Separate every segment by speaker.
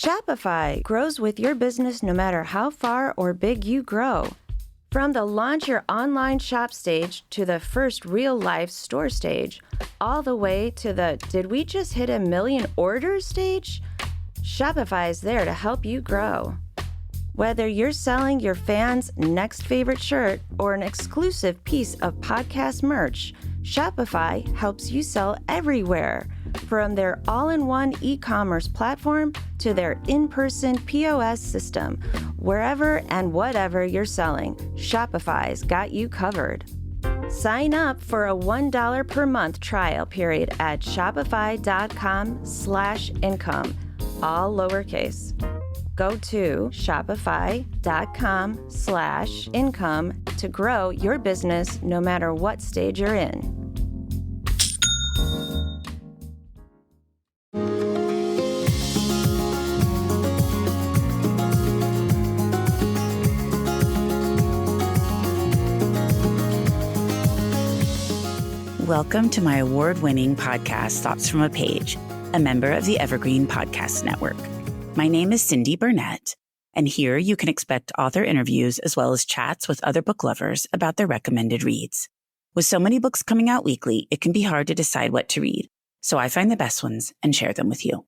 Speaker 1: Shopify grows with your business no matter how far or big you grow. From the launch your online shop stage to the first real-life store stage, all the way to the did we just hit 1 million orders stage? Shopify is there to help you grow. Whether you're selling your fans' next favorite shirt or an exclusive piece of podcast merch, Shopify helps you sell everywhere. From their all-in-one e-commerce platform to their in-person POS system, wherever and whatever you're selling, Shopify's got you covered. Sign up for a $1 per month trial period at shopify.com/income, all lowercase. Go to shopify.com/income to grow your business no matter what stage you're in.
Speaker 2: Welcome to my award-winning podcast, Thoughts from a Page, a member of the Evergreen Podcast Network. My name is Cindy Burnett, and here you can expect author interviews as well as chats with other book lovers about their recommended reads. With so many books coming out weekly, it can be hard to decide what to read, so I find the best ones and share them with you.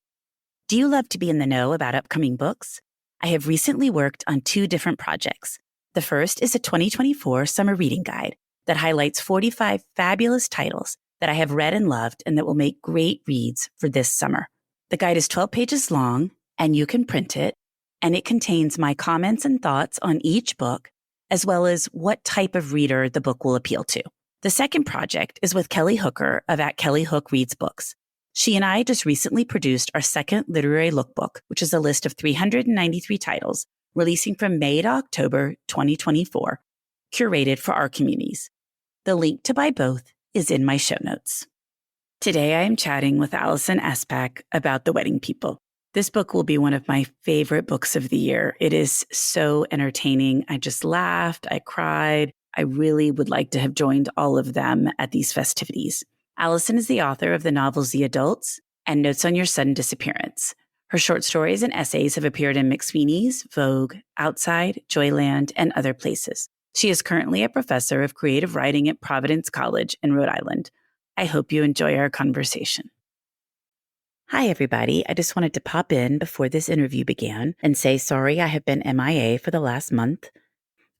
Speaker 2: Do you love to be in the know about upcoming books? I have recently worked on 2 different projects. The first is a 2024 summer reading guide that highlights 45 fabulous titles that I have read and loved and that will make great reads for this summer. The guide is 12 pages long, and you can print it, and it contains my comments and thoughts on each book, as well as what type of reader the book will appeal to. The second project is with Kelly Hooker of At Kelly Hook Reads Books. She and I just recently produced our second literary lookbook, which is a list of 393 titles, releasing from May to October 2024, curated for our communities. The link to buy both is in my show notes. Today I am chatting with Alison Espach about The Wedding People. This book will be one of my favorite books of the year. It is so entertaining. I just laughed, I cried. I really would like to have joined all of them at these festivities. Alison is the author of the novels The Adults and Notes on Your Sudden Disappearance. Her short stories and essays have appeared in McSweeney's, Vogue, Outside, Joyland, and other places. She is currently a professor of creative writing at Providence College in Rhode Island. I hope you enjoy our conversation. Hi, everybody. I just wanted to pop in before this interview began and say sorry I have been MIA for the last month.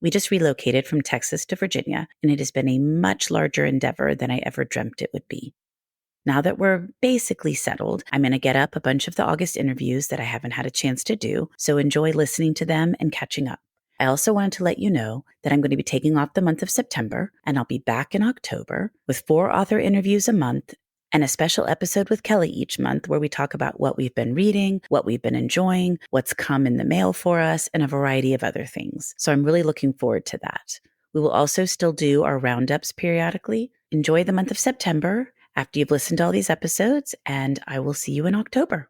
Speaker 2: We just relocated from Texas to Virginia, and it has been a much larger endeavor than I ever dreamt it would be. Now that we're basically settled, I'm going to get up a bunch of the August interviews that I haven't had a chance to do, so enjoy listening to them and catching up. I also wanted to let you know that I'm going to be taking off the month of September, and I'll be back in October with 4 author interviews a month and a special episode with Kelly each month where we talk about what we've been reading, what we've been enjoying, what's come in the mail for us, and a variety of other things. So I'm really looking forward to that. We will also still do our roundups periodically. Enjoy the month of September after you've listened to all these episodes, and I will see you in October.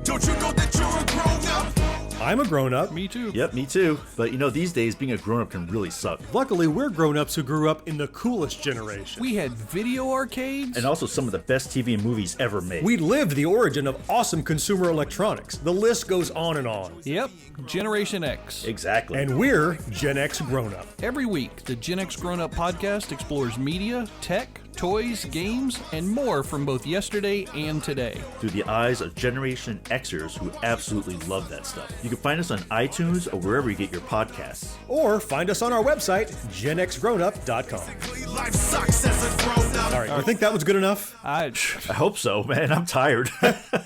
Speaker 3: Don't you know that you're a grown-up?
Speaker 4: I'm a grown-up.
Speaker 5: Me too.
Speaker 6: Yep, me too. But these days, being a grown-up can really suck.
Speaker 4: Luckily, we're grown-ups who grew up in the coolest generation.
Speaker 5: We had video arcades.
Speaker 6: And also some of the best TV and movies ever made.
Speaker 4: We lived the origin of awesome consumer electronics. The list goes on and on.
Speaker 5: Yep, Generation X.
Speaker 6: Exactly.
Speaker 4: And we're Gen X grown-up.
Speaker 5: Every week, the Gen X Grown Up podcast explores media, tech, toys, games, and more from both yesterday and today.
Speaker 6: Through the eyes of Generation Xers who absolutely love that stuff. You can find us on iTunes or wherever you get your podcasts.
Speaker 4: Or find us on our website, genxgrownup.com.
Speaker 3: Life sucks as a grown-up.
Speaker 4: All right, you think that was good enough?
Speaker 6: I hope so, man. I'm tired.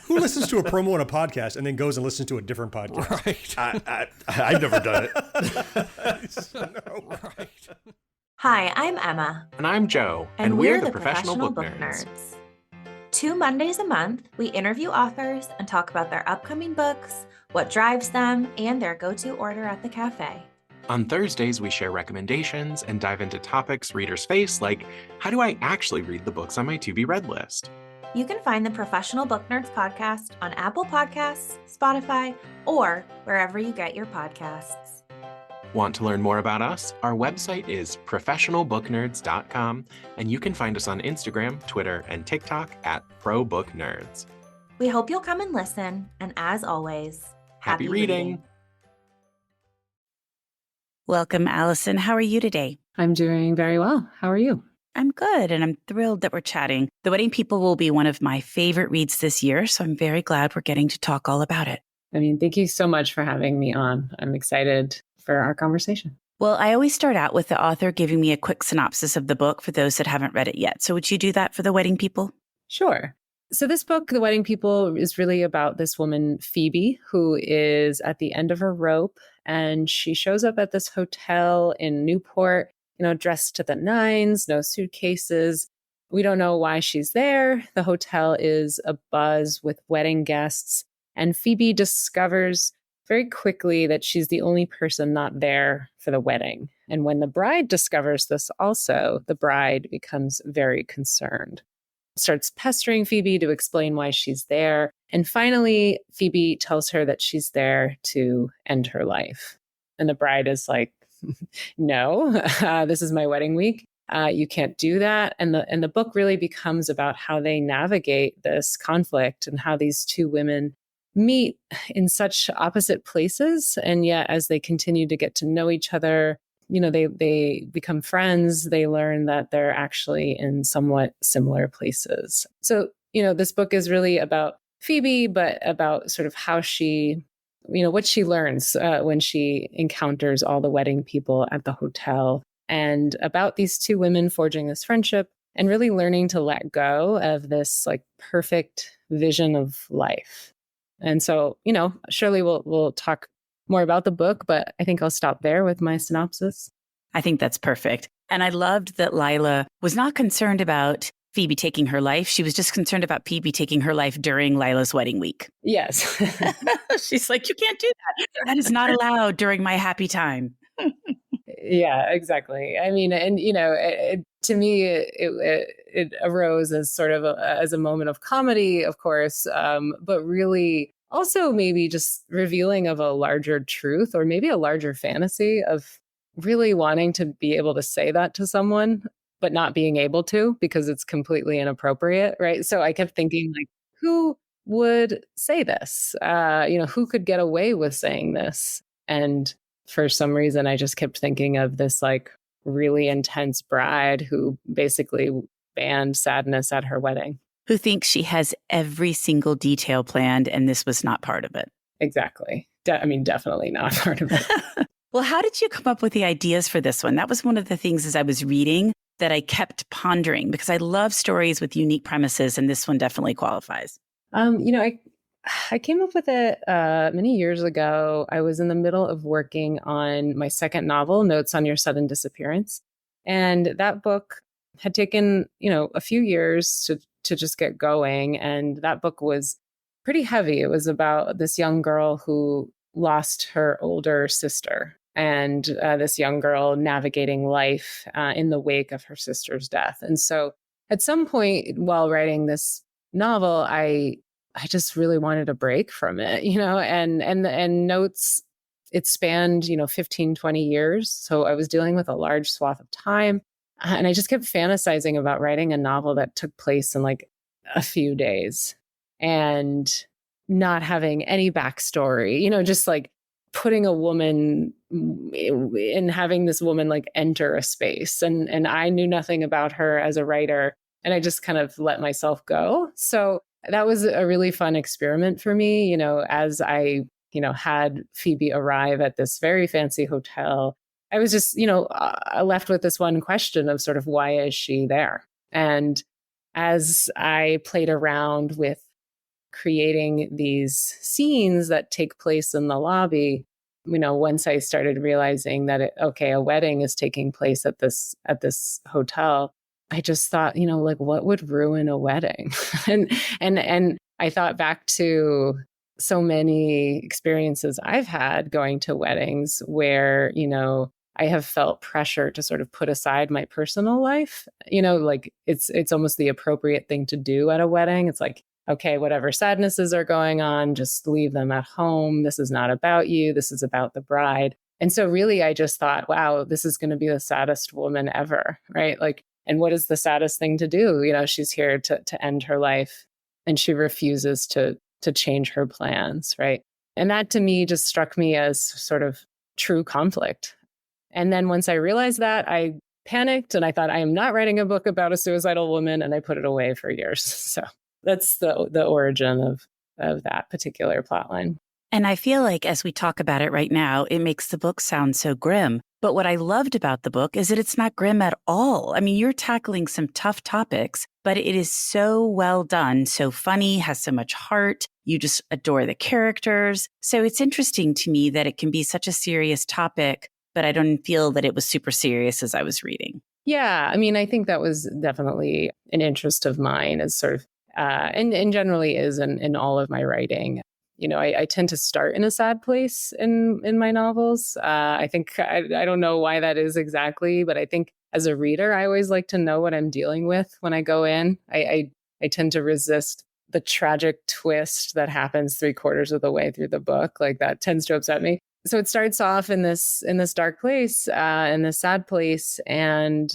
Speaker 4: Who listens to a promo on a podcast and then goes and listens to a different podcast?
Speaker 5: Right.
Speaker 6: I've never done it.
Speaker 5: Right.
Speaker 7: Hi, I'm Emma.
Speaker 8: And I'm Joe.
Speaker 7: And we're the Professional Book Nerds. 2 Mondays a month, we interview authors and talk about their upcoming books, what drives them, and their go-to order at the cafe.
Speaker 8: On Thursdays, we share recommendations and dive into topics readers face, like how do I actually read the books on my to-be-read list?
Speaker 7: You can find the Professional Book Nerds podcast on Apple Podcasts, Spotify, or wherever you get your podcasts.
Speaker 8: Want to learn more about us? Our website is professionalbooknerds.com, and you can find us on Instagram, Twitter, and TikTok at ProBookNerds.
Speaker 7: We hope you'll come and listen, and as always,
Speaker 8: Happy reading.
Speaker 2: Welcome, Alison. How are you today?
Speaker 9: I'm doing very well. How are you?
Speaker 2: I'm good, and I'm thrilled that we're chatting. The Wedding People will be one of my favorite reads this year, so I'm very glad we're getting to talk all about it.
Speaker 9: I mean, thank you so much for having me on. I'm excited for our conversation.
Speaker 2: Well, I always start out with the author giving me a quick synopsis of the book for those that haven't read it yet. So would you do that for the Wedding People?
Speaker 9: Sure. So this book, The Wedding People, is really about this woman, Phoebe, who is at the end of her rope, and she shows up at this hotel in Newport, dressed to the nines, no suitcases. We don't know why she's there. The hotel is abuzz with wedding guests, and Phoebe discovers very quickly that she's the only person not there for the wedding. And when the bride discovers this also, the bride becomes very concerned, starts pestering Phoebe to explain why she's there. And finally, Phoebe tells her that she's there to end her life. And the bride is like, no, this is my wedding week. You can't do that. And the book really becomes about how they navigate this conflict and how these two women meet in such opposite places. And yet, as they continue to get to know each other, they become friends. They learn that they're actually in somewhat similar places. So, this book is really about Phoebe, but about sort of how she, what she learns when she encounters all the wedding people at the hotel, and about these two women forging this friendship and really learning to let go of this like perfect vision of life. And so, surely we'll talk more about the book, but I think I'll stop there with my synopsis.
Speaker 2: I think that's perfect. And I loved that Lila was not concerned about Phoebe taking her life. She was just concerned about Phoebe taking her life during Lila's wedding week.
Speaker 9: Yes.
Speaker 2: She's like, you can't do that. That is not allowed during my happy time.
Speaker 9: Yeah, exactly. I mean, and, to me, it arose as sort of as a moment of comedy, of course, but really also maybe just revealing of a larger truth or maybe a larger fantasy of really wanting to be able to say that to someone, but not being able to because it's completely inappropriate, right? So I kept thinking, like, who would say this? Who could get away with saying this? And for some reason, I just kept thinking of this like really intense bride who basically banned sadness at her wedding.
Speaker 2: Who thinks she has every single detail planned and this was not part of it.
Speaker 9: Exactly. Definitely not part of it.
Speaker 2: Well, how did you come up with the ideas for this one? That was one of the things as I was reading that I kept pondering because I love stories with unique premises and this one definitely qualifies.
Speaker 9: I came up with it many years ago. I was in the middle of working on my second novel, Notes on Your Sudden Disappearance. And that book had taken, a few years to just get going. And that book was pretty heavy. It was about this young girl who lost her older sister and this young girl navigating life in the wake of her sister's death. And so at some point while writing this novel, I just really wanted a break from it, and Notes, it spanned, 15, 20 years. So I was dealing with a large swath of time. And I just kept fantasizing about writing a novel that took place in like a few days and not having any backstory, just like putting a woman and having this woman like enter a space. And I knew nothing about her as a writer. And I just kind of let myself go. So that was a really fun experiment for me, as I, had Phoebe arrive at this very fancy hotel. I was just, left with this one question of sort of why is she there? And as I played around with creating these scenes that take place in the lobby, once I started realizing that a wedding is taking place at this hotel, I just thought, like what would ruin a wedding? and I thought back to so many experiences I've had going to weddings where, I have felt pressure to sort of put aside my personal life, like it's almost the appropriate thing to do at a wedding. It's like, okay, whatever sadnesses are going on, just leave them at home. This is not about you. This is about the bride. And so really, I just thought, wow, this is going to be the saddest woman ever, right? Like, and what is the saddest thing to do? She's here to end her life and she refuses to change her plans, right? And that to me just struck me as sort of true conflict. And then once I realized that, I panicked and I thought, I am not writing a book about a suicidal woman, and I put it away for years. So that's the origin of that particular plotline.
Speaker 2: And I feel like as we talk about it right now, it makes the book sound so grim. But what I loved about the book is that it's not grim at all. I mean, you're tackling some tough topics, but it is so well done, so funny, has so much heart. You just adore the characters. So it's interesting to me that it can be such a serious topic, but I don't feel that it was super serious as I was reading.
Speaker 9: Yeah, I mean, I think that was definitely an interest of mine, as sort of, and generally is in all of my writing. You know, I tend to start in a sad place in my novels. I think I don't know why that is exactly, but I think as a reader, I always like to know what I'm dealing with when I go in. I tend to resist the tragic twist that happens 3/4 of the way through the book. Like that tends to upset me. So it starts off in this dark place, in this sad place, and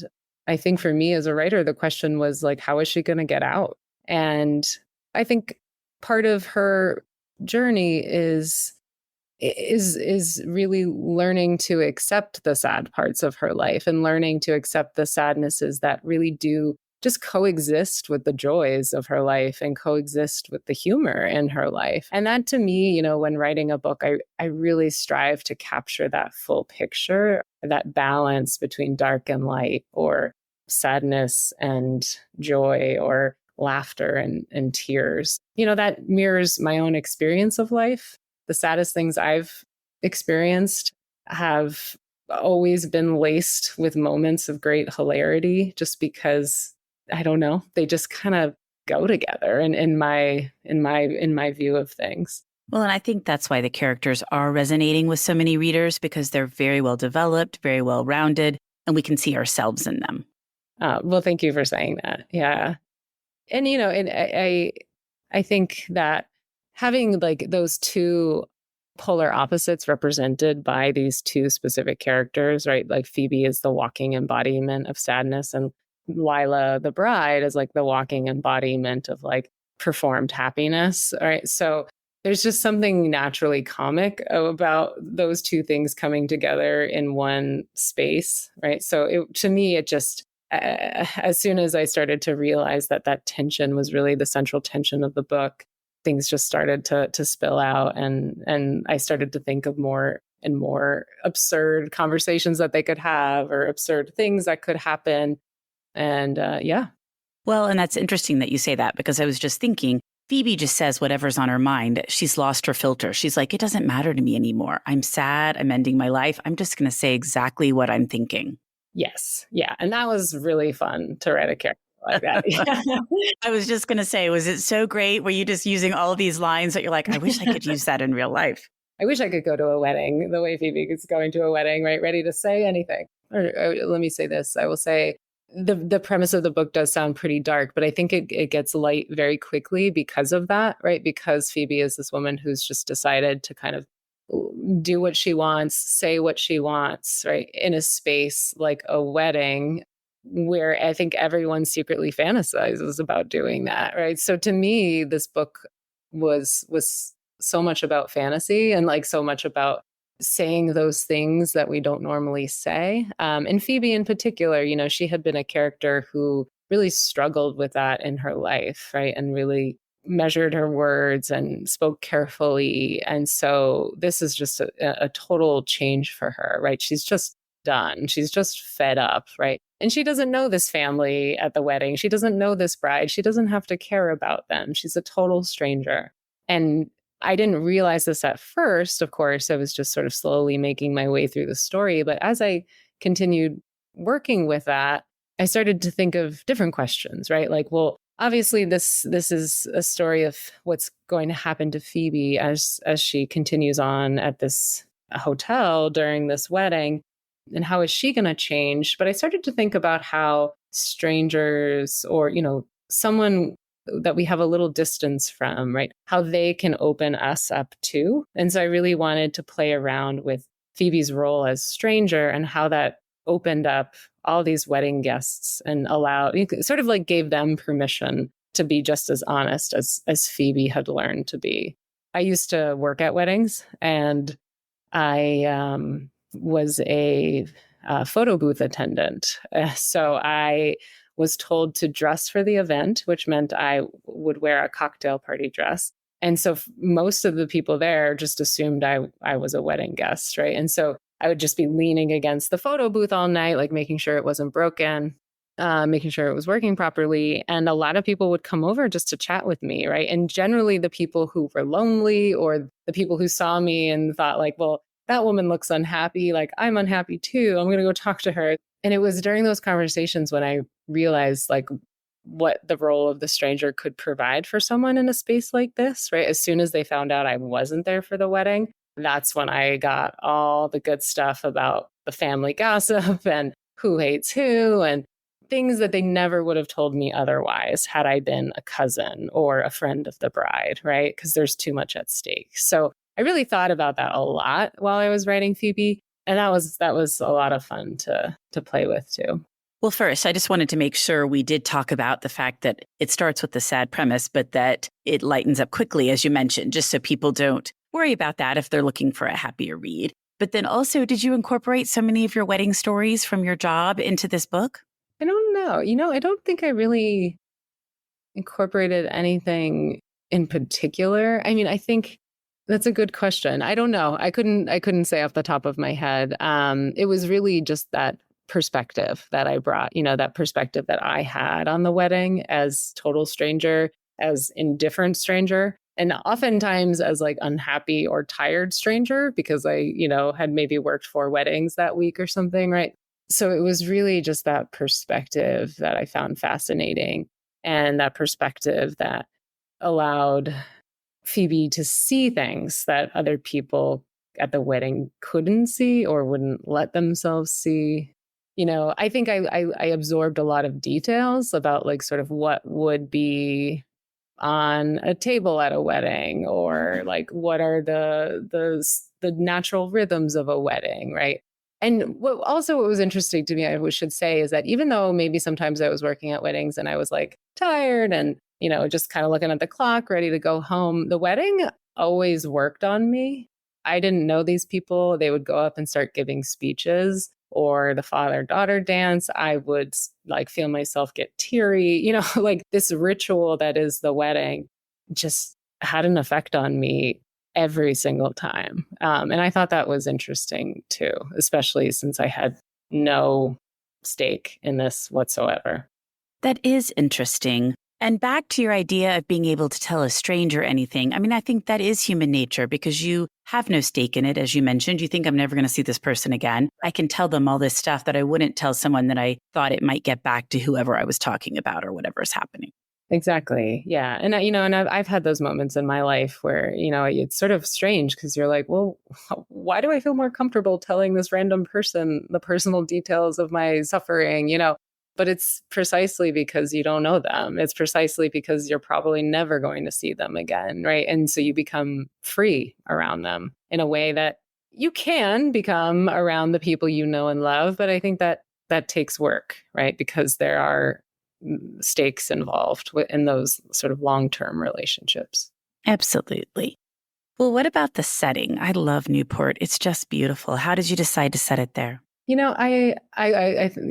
Speaker 9: I think for me as a writer, the question was like, how is she going to get out? And I think part of her journey is really learning to accept the sad parts of her life and learning to accept the sadnesses that really do just coexist with the joys of her life and coexist with the humor in her life. And that to me, you know, when writing a book, I really strive to capture that full picture, that balance between dark and light, or sadness and joy, or laughter and tears. You know, that mirrors my own experience of life. The saddest things I've experienced have always been laced with moments of great hilarity, just because, I don't know, they just kind of go together in my view of things.
Speaker 2: Well, and I think that's why the characters are resonating with so many readers, because they're very well developed, very well rounded, and we can see ourselves in them.
Speaker 9: Well, thank you for saying that. Yeah. And, you know, and I think that having like those two polar opposites represented by these two specific characters, right? Like Phoebe is the walking embodiment of sadness, and Lila, the bride, is like the walking embodiment of like performed happiness. All right. So there's just something naturally comic about those two things coming together in one space. Right. So to me, it just, as soon as I started to realize that tension was really the central tension of the book, things just started to spill out, and I started to think of more and more absurd conversations that they could have, or absurd things that could happen. And yeah.
Speaker 2: Well, and that's interesting that you say that, because I was just thinking, Phoebe just says whatever's on her mind. She's lost her filter. She's like, it doesn't matter to me anymore. I'm sad. I'm ending my life. I'm just going to say exactly what I'm thinking.
Speaker 9: Yes. Yeah. And that was really fun to write a character like that.
Speaker 2: I was just going to say, was it so great? Were you just using all of these lines that you're like, I wish I could use that in real life?
Speaker 9: I wish I could go to a wedding the way Phoebe is going to a wedding, right? Ready to say anything. Or let me say this. I will say the premise of the book does sound pretty dark, but I think it gets light very quickly because of that, right? Because Phoebe is this woman who's just decided to kind of do what she wants, say what she wants, right? In a space like a wedding, where I think everyone secretly fantasizes about doing that, right? So to me, this book was so much about fantasy, and like so much about saying those things that we don't normally say. And Phoebe in particular, you know, she had been a character who really struggled with that in her life, right? And really measured her words and spoke carefully. And so this is just a total change for her, right? She's just done. She's just fed up, right? And she doesn't know this family at the wedding. She doesn't know this bride. She doesn't have to care about them. She's a total stranger. And I didn't realize this at first, of course. I was just sort of slowly making my way through the story. But as I continued working with that, I started to think of different questions, right? Like, well, obviously this is a story of what's going to happen to Phoebe as she continues on at this hotel during this wedding, and how is she going to change? But I started to think about how strangers, or, you know, someone that we have a little distance from, right? How they can open us up too. And so I really wanted to play around with Phoebe's role as stranger, and how that opened up all these wedding guests and allowed, sort of like gave them permission to be just as honest as Phoebe had learned to be. I used to work at weddings, and I was a photo booth attendant. So I was told to dress for the event, which meant I would wear a cocktail party dress. And so most of the people there just assumed I was a wedding guest, right? And so I would just be leaning against the photo booth all night, like making sure it wasn't broken, making sure it was working properly. And a lot of people would come over just to chat with me, right? And generally the people who were lonely, or the people who saw me and thought like, well, that woman looks unhappy, like I'm unhappy too, I'm going to go talk to her. And it was during those conversations when I realized like what the role of the stranger could provide for someone in a space like this, right? As soon as they found out I wasn't there for the wedding, that's when I got all the good stuff about the family gossip and who hates who and things that they never would have told me otherwise had I been a cousin or a friend of the bride, right? Because there's too much at stake. So I really thought about that a lot while I was writing Phoebe. And that was a lot of fun to play with too.
Speaker 2: Well, first, I just wanted to make sure we did talk about the fact that it starts with the sad premise, but that it lightens up quickly, as you mentioned, just so people don't worry about that if they're looking for a happier read. But then also, did you incorporate so many of your wedding stories from your job into this book?
Speaker 9: I don't know. I don't think I really incorporated anything in particular. I mean, I think that's a good question. I don't know. I couldn't say off the top of my head. It was really just that perspective that I brought, that perspective that I had on the wedding as total stranger, as indifferent stranger, and oftentimes as like unhappy or tired stranger because I, had maybe worked 4 weddings that week or something, right? So it was really just that perspective that I found fascinating, and that perspective that allowed Phoebe to see things that other people at the wedding couldn't see or wouldn't let themselves see. I think I absorbed a lot of details about like sort of what would be on a table at a wedding, or like what are the natural rhythms of a wedding, right? And what was interesting to me, I should say, is that even though maybe sometimes I was working at weddings and I was like tired and, just kind of looking at the clock, ready to go home, the wedding always worked on me. I didn't know these people. They would go up and start giving speeches, or the father-daughter dance. I would like feel myself get teary, like this ritual that is the wedding just had an effect on me every single time. And I thought that was interesting too, especially since I had no stake in this whatsoever.
Speaker 2: That is interesting. And back to your idea of being able to tell a stranger anything. I mean, I think that is human nature because you have no stake in it. As you mentioned, you think I'm never going to see this person again. I can tell them all this stuff that I wouldn't tell someone that I thought it might get back to whoever I was talking about or whatever is happening.
Speaker 9: Exactly. Yeah. And, and I've had those moments in my life where, it's sort of strange because you're like, well, why do I feel more comfortable telling this random person the personal details of my suffering, But it's precisely because you don't know them. It's precisely because you're probably never going to see them again, right? And so you become free around them in a way that you can become around the people you know and love. But I think that takes work, right? Because there are stakes involved in those sort of long-term relationships.
Speaker 2: Absolutely. Well, what about the setting? I love Newport. It's just beautiful. How did you decide to set it there?
Speaker 9: I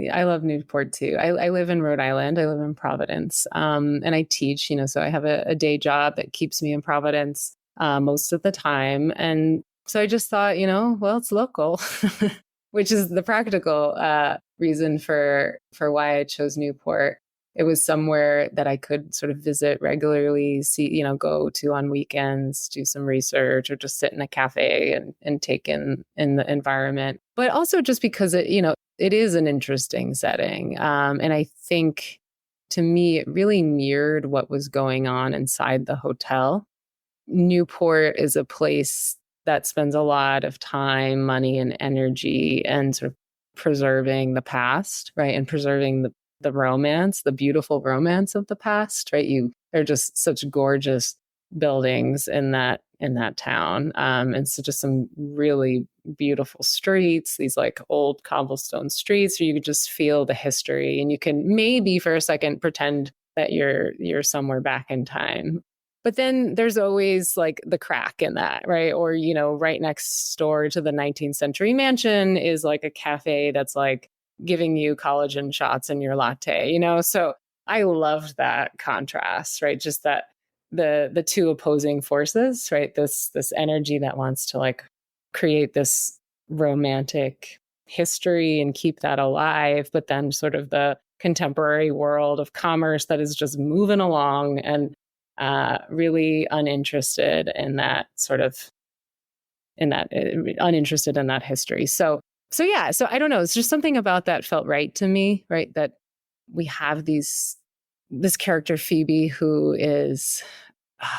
Speaker 9: love Newport too. I live in Rhode Island. I live in Providence, and I teach. So I have a day job that keeps me in Providence most of the time, and so I just thought, well, it's local, which is the practical reason for why I chose Newport. It was somewhere that I could sort of visit regularly, see, go to on weekends, do some research, or just sit in a cafe and take in the environment. But also just because it is an interesting setting. And I think to me, it really mirrored what was going on inside the hotel. Newport is a place that spends a lot of time, money, and energy and sort of preserving the past, right? And preserving the romance, the beautiful romance of the past, right? They're just such gorgeous buildings in that town. And so just some really beautiful streets, these like old cobblestone streets where you could just feel the history, and you can maybe for a second pretend that you're somewhere back in time. But then there's always like the crack in that, right? Or, right next door to the 19th century mansion is like a cafe that's like giving you collagen shots in your latte, So I loved that contrast, right? Just that the two opposing forces, right? This energy that wants to like create this romantic history and keep that alive, but then sort of the contemporary world of commerce that is just moving along and really uninterested in that uninterested in that history. So yeah, so I don't know. It's just something about that felt right to me, right? That we have this character Phoebe who is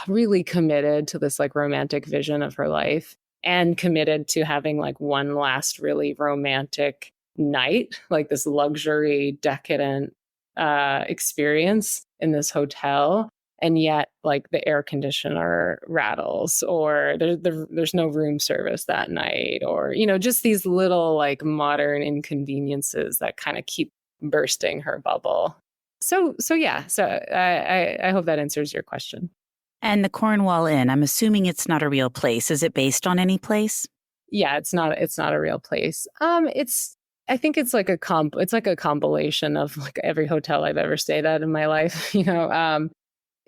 Speaker 9: really committed to this like romantic vision of her life and committed to having like one last really romantic night, like this luxury decadent experience in this hotel. And yet like the air conditioner rattles, or there's no room service that night, or, just these little like modern inconveniences that kind of keep bursting her bubble. So yeah, so I hope that answers your question.
Speaker 2: And the Cornwall Inn, I'm assuming it's not a real place. Is it based on any place?
Speaker 9: Yeah, it's not a real place. I think it's like a compilation of like every hotel I've ever stayed at in my life,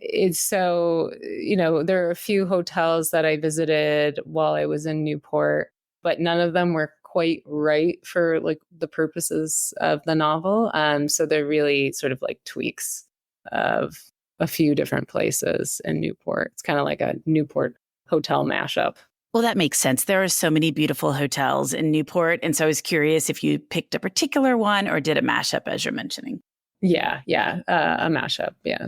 Speaker 9: It's so, there are a few hotels that I visited while I was in Newport, but none of them were quite right for like the purposes of the novel. So they're really sort of like tweaks of a few different places in Newport. It's kind of like a Newport hotel mashup.
Speaker 2: Well, that makes sense. There are so many beautiful hotels in Newport. And so I was curious if you picked a particular one or did a mashup, as you're mentioning.
Speaker 9: Yeah, a mashup, yeah.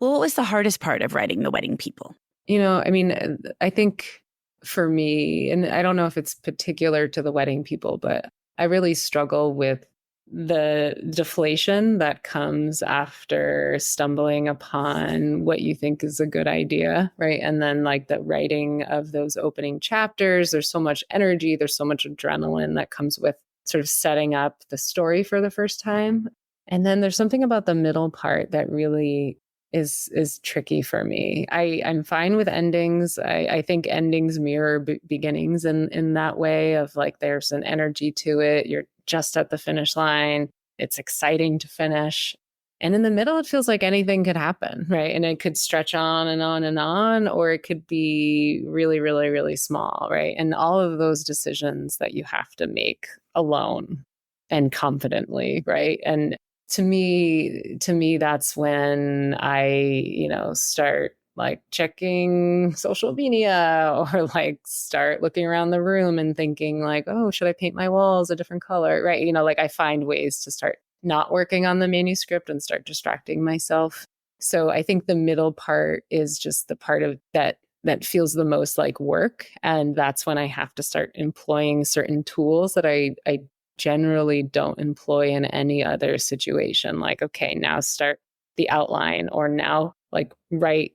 Speaker 2: Well, what was the hardest part of writing The Wedding People?
Speaker 9: I think for me, and I don't know if it's particular to The Wedding People, but I really struggle with the deflation that comes after stumbling upon what you think is a good idea, right? And then like the writing of those opening chapters, there's so much energy, there's so much adrenaline that comes with sort of setting up the story for the first time. And then there's something about the middle part that really is tricky for me. I'm fine with endings. I think endings mirror beginnings in that way of like there's an energy to it. You're just at the finish line. It's exciting to finish. And in the middle, it feels like anything could happen, right? And it could stretch on and on and on, or it could be really, really, really small, right? And all of those decisions that you have to make alone and confidently, right? And to me, that's when I, start like checking social media or like start looking around the room and thinking like, oh, should I paint my walls a different color? Right. Like I find ways to start not working on the manuscript and start distracting myself. So I think the middle part is just the part of that feels the most like work. And that's when I have to start employing certain tools that I generally don't employ in any other situation. Like, okay, now start the outline, or now like write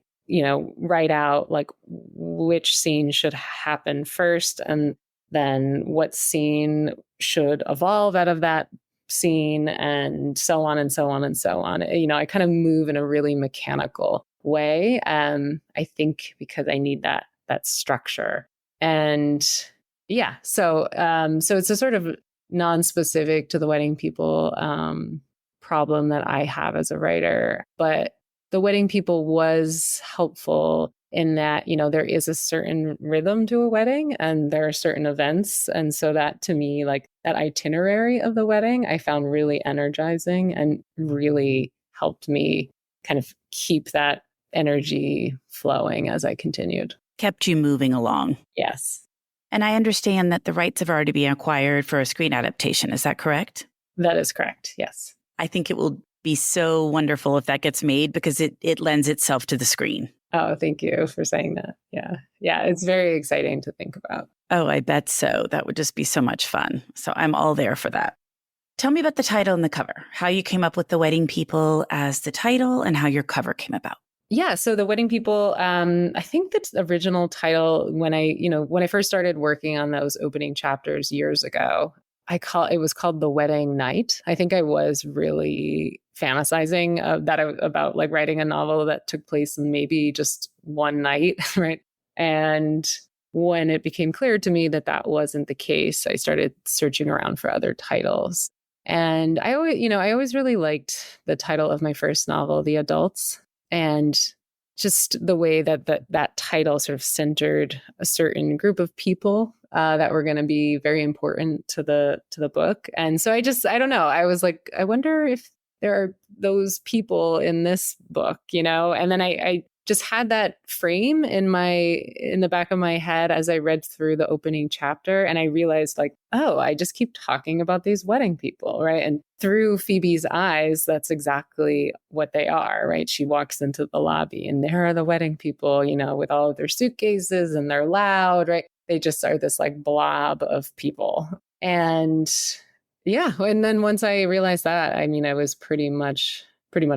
Speaker 9: out like which scene should happen first, and then what scene should evolve out of that scene, and so on and so on and so on. I kind of move in a really mechanical way. I think because I need that structure. And yeah, so it's a sort of non-specific to The Wedding People problem that I have as a writer. But The Wedding People was helpful in that, there is a certain rhythm to a wedding and there are certain events. And so that to me, like that itinerary of the wedding, I found really energizing and really helped me kind of keep that energy flowing as I continued.
Speaker 2: Kept you moving along.
Speaker 9: Yes.
Speaker 2: And I understand that the rights have already been acquired for a screen adaptation. Is that correct?
Speaker 9: That is correct. Yes.
Speaker 2: I think it will be so wonderful if that gets made because it lends itself to the screen.
Speaker 9: Oh, thank you for saying that. Yeah. Yeah. It's very exciting to think about.
Speaker 2: Oh, I bet so. That would just be so much fun. So I'm all there for that. Tell me about the title and the cover, how you came up with The Wedding People as the title and how your cover came about.
Speaker 9: Yeah. So The Wedding People, I think the original title when I first started working on those opening chapters years ago, it was called The Wedding Night. I think I was really fantasizing about like writing a novel that took place in maybe just one night, right? And when it became clear to me that that wasn't the case, I started searching around for other titles. And I always really liked the title of my first novel, The Adults, and just the way that title sort of centered a certain group of people that were going to be very important to the book. And so I don't know. I was like, I wonder if there are those people in this book, And then I just had that frame in the back of my head as I read through the opening chapter. And I realized like, oh, I just keep talking about these wedding people, right? And through Phoebe's eyes, that's exactly what they are, right? She walks into the lobby and there are the wedding people, with all of their suitcases and they're loud, right? They just are this like blob of people. And yeah. And then once I realized that, I was pretty much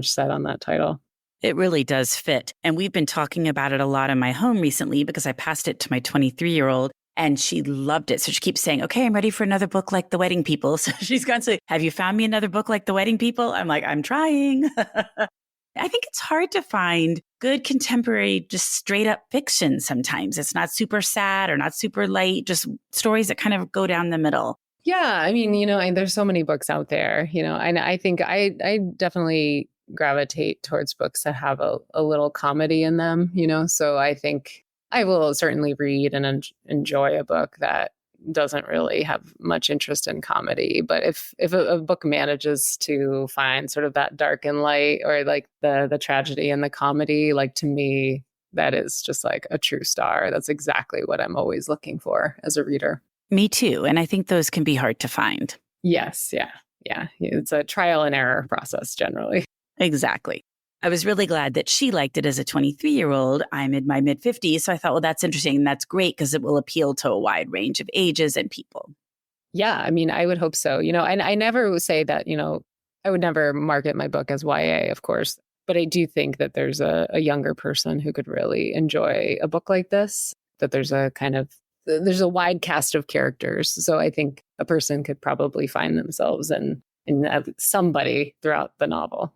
Speaker 9: set on that title.
Speaker 2: It really does fit. And we've been talking about it a lot in my home recently because I passed it to my 23-year-old and she loved it. So she keeps saying, okay, I'm ready for another book like The Wedding People. So she's constantly, have you found me another book like The Wedding People? I'm like, I'm trying. I think it's hard to find good contemporary, just straight up fiction sometimes. It's not super sad or not super light, just stories that kind of go down the middle.
Speaker 9: Yeah. There's so many books out there, and I think I definitely gravitate towards books that have a little comedy in them, so I think I will certainly read and enjoy a book that doesn't really have much interest in comedy. But if a book manages to find sort of that dark and light or like the tragedy and the comedy, like to me, that is just like a true star. That's exactly what I'm always looking for as a reader.
Speaker 2: Me too. And I think those can be hard to find.
Speaker 9: Yes. Yeah. It's a trial and error process generally.
Speaker 2: Exactly. I was really glad that she liked it as a 23-year-old. I'm in my mid-50s, so I thought, well, that's interesting. And that's great because it will appeal to a wide range of ages and people.
Speaker 9: Yeah, I would hope so. And I never would say that, I would never market my book as YA, of course. But I do think that there's a younger person who could really enjoy a book like this, that there's a wide cast of characters. So I think a person could probably find themselves in somebody throughout the novel.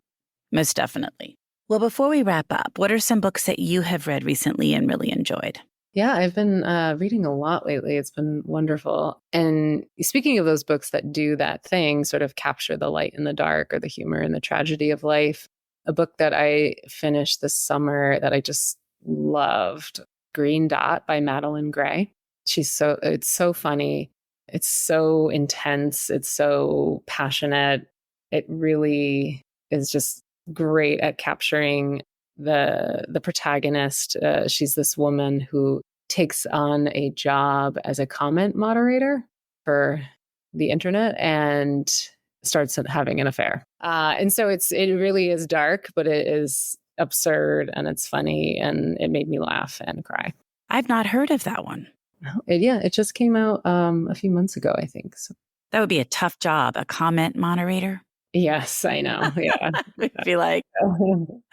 Speaker 2: Most definitely. Well, before we wrap up, what are some books that you have read recently and really enjoyed?
Speaker 9: Yeah, I've been reading a lot lately. It's been wonderful. And speaking of those books that do that thing, sort of capture the light and the dark or the humor and the tragedy of life, a book that I finished this summer that I just loved, Green Dot by Madeleine Gray. It's so funny. It's so intense. It's so passionate. It really is just great at capturing the protagonist. She's this woman who takes on a job as a comment moderator for the internet and starts having an affair. And so it really is dark, but it is absurd and it's funny and it made me laugh and cry.
Speaker 2: I've not heard of that one.
Speaker 9: It just came out a few months ago, I think. So
Speaker 2: that would be a tough job, a comment moderator.
Speaker 9: Yes, I know. Yeah.
Speaker 2: I'd be like,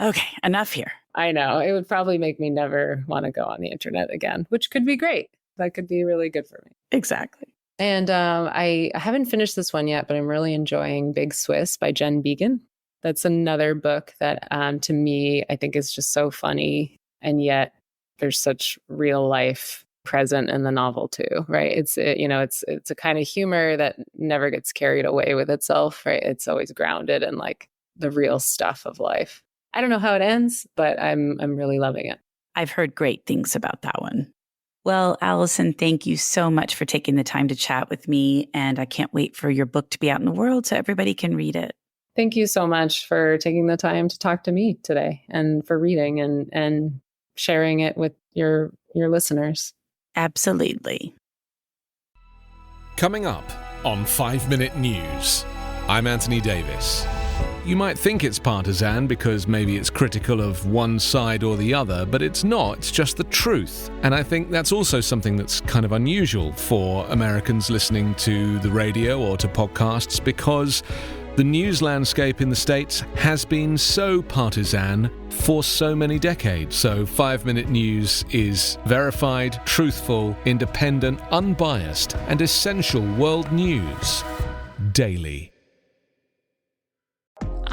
Speaker 2: okay, enough here.
Speaker 9: I know. It would probably make me never want to go on the internet again, which could be great. That could be really good for me.
Speaker 2: Exactly.
Speaker 9: And I haven't finished this one yet, but I'm really enjoying Big Swiss by Jen Beagin. That's another book that to me, I think is just so funny. And yet there's such real life present in the novel too, right? It's a kind of humor that never gets carried away with itself, right? It's always grounded in like the real stuff of life. I don't know how it ends, but I'm really loving it.
Speaker 2: I've heard great things about that one. Well, Alison, thank you so much for taking the time to chat with me, and I can't wait for your book to be out in the world so everybody can read it.
Speaker 9: Thank you so much for taking the time to talk to me today and for reading and sharing it with your listeners.
Speaker 2: Absolutely.
Speaker 10: Coming up on 5 Minute News, I'm Anthony Davis. You might think it's partisan because maybe it's critical of one side or the other, but it's not. It's just the truth. And I think that's also something that's kind of unusual for Americans listening to the radio or to podcasts, because the news landscape in the States has been so partisan for so many decades. So 5 Minute News is verified, truthful, independent, unbiased, and essential world news daily.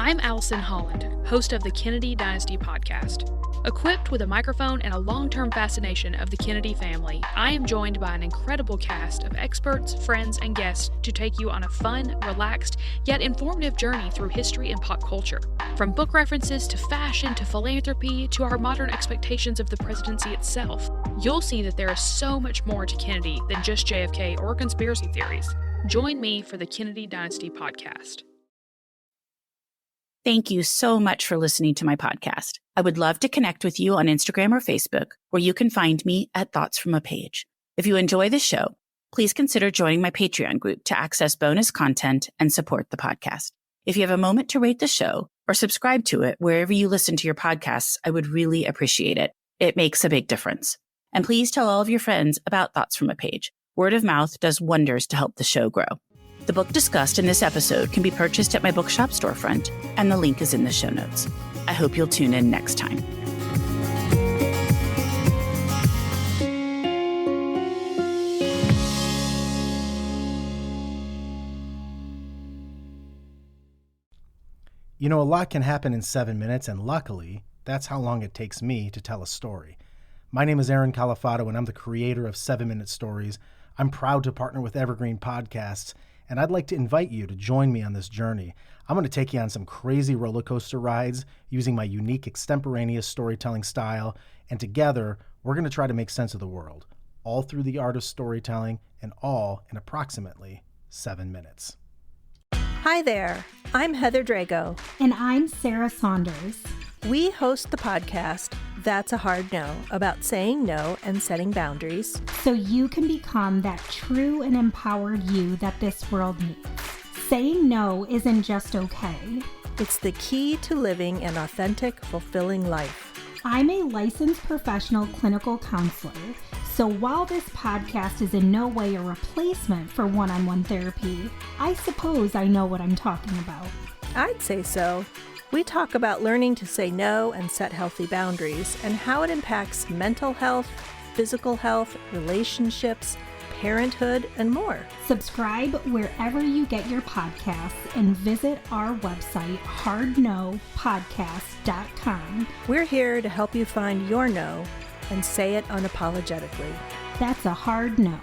Speaker 11: I'm Alison Holland, host of the Kennedy Dynasty podcast. Equipped with a microphone and a long-term fascination of the Kennedy family, I am joined by an incredible cast of experts, friends, and guests to take you on a fun, relaxed, yet informative journey through history and pop culture. From book references to fashion to philanthropy to our modern expectations of the presidency itself, you'll see that there is so much more to Kennedy than just JFK or conspiracy theories. Join me for the Kennedy Dynasty podcast.
Speaker 2: Thank you so much for listening to my podcast. I would love to connect with you on Instagram or Facebook, where you can find me at Thoughts from a Page. If you enjoy the show, please consider joining my Patreon group to access bonus content and support the podcast. If you have a moment to rate the show or subscribe to it wherever you listen to your podcasts, I would really appreciate it. It makes a big difference. And please tell all of your friends about Thoughts from a Page. Word of mouth does wonders to help the show grow. The book discussed in this episode can be purchased at my bookshop storefront, and the link is in the show notes. I hope you'll tune in next time.
Speaker 12: You know, a lot can happen in 7 minutes, and luckily, that's how long it takes me to tell a story. My name is Aaron Califato, and I'm the creator of 7-Minute Stories. I'm proud to partner with Evergreen Podcasts, and I'd like to invite you to join me on this journey. I'm going to take you on some crazy roller coaster rides using my unique extemporaneous storytelling style, and together, we're going to try to make sense of the world, all through the art of storytelling, and all in approximately 7 minutes.
Speaker 13: Hi there, I'm Heather Drago.
Speaker 14: And I'm Sarah Saunders.
Speaker 13: We host the podcast, That's a Hard No, about saying no and setting boundaries.
Speaker 14: So you can become that true and empowered you that this world needs. Saying no isn't just okay.
Speaker 13: It's the key to living an authentic, fulfilling life.
Speaker 14: I'm a licensed professional clinical counselor, so while this podcast is in no way a replacement for one-on-one therapy, I suppose I know what I'm talking about.
Speaker 13: I'd say so. We talk about learning to say no and set healthy boundaries and how it impacts mental health, physical health, relationships, parenthood, and more.
Speaker 14: Subscribe wherever you get your podcasts and visit our website, hardnopodcast.com.
Speaker 13: We're here to help you find your no and say it unapologetically.
Speaker 14: That's a hard no.